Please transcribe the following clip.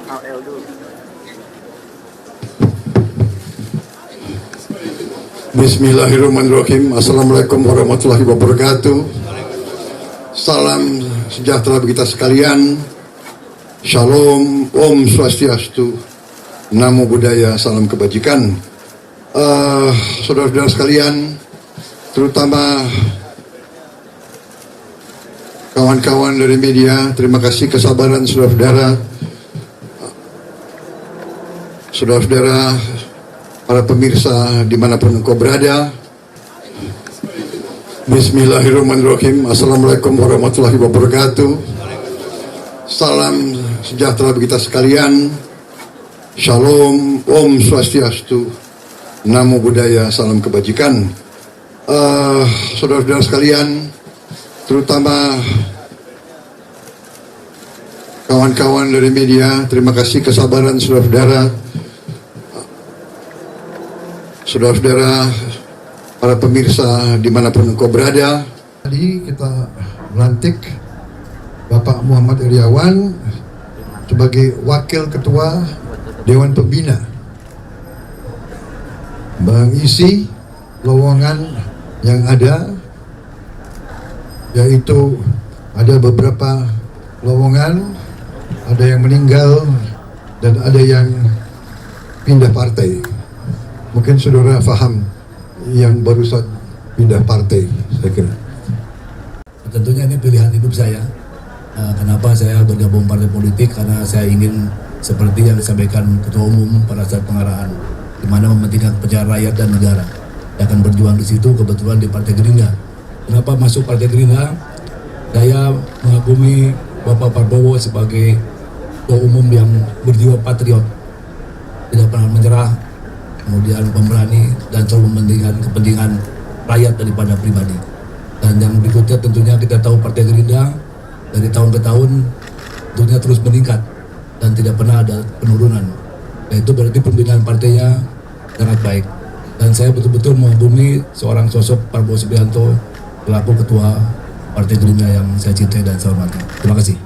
AL dulu. Bismillahirrahmanirrahim. Assalamualaikum warahmatullahi wabarakatuh. Salam sejahtera bagi kita sekalian. Shalom, Om Swastiastu, Namo Buddhaya, salam kebajikan. Saudara-saudara sekalian, terutama kawan-kawan dari media, terima kasih kesabaran saudara-saudara. Saudara-saudara, para pemirsa dimanapun engkau berada. Bismillahirrahmanirrahim. Assalamualaikum warahmatullahi wabarakatuh. Salam sejahtera bagi kita sekalian. Shalom, Om Swastiastu, Namo Buddhaya, salam kebajikan. Saudara-saudara sekalian, terutama kawan-kawan dari media, terima kasih kesabaran saudara-saudara. Saudara-saudara, para pemirsa dimanapun engkau berada. Tadi kita melantik Bapak Muhammad Iryawan sebagai Wakil Ketua Dewan Pembina, mengisi lowongan yang ada, yaitu ada beberapa lowongan, ada yang meninggal dan ada yang pindah partai. Mungkin saudara paham yang barusan pindah partai, saya kira. Tentunya ini pilihan hidup saya. Kenapa saya bergabung partai politik? Karena saya ingin seperti yang disampaikan Ketua Umum pada saat pengarahan, di mana mementingkan kepentingan rakyat dan negara. Saya akan berjuang di situ, kebetulan di Partai Gerindra. Kenapa masuk Partai Gerindra? Saya mengagumi Bapak Prabowo sebagai Ketua Umum yang berjiwa patriot, tidak pernah menyerah, kemudian pemberani dan selalu mementingkan kepentingan rakyat daripada pribadi. Dan yang berikutnya tentunya kita tahu Partai Gerindra dari tahun ke tahun tentunya terus meningkat dan tidak pernah ada penurunan. Nah, itu berarti pembinaan partainya sangat baik. Dan saya betul-betul mengagumi seorang sosok Prabowo Subianto selaku Ketua Partai Gerindra yang saya cintai dan saya hormati. Terima kasih.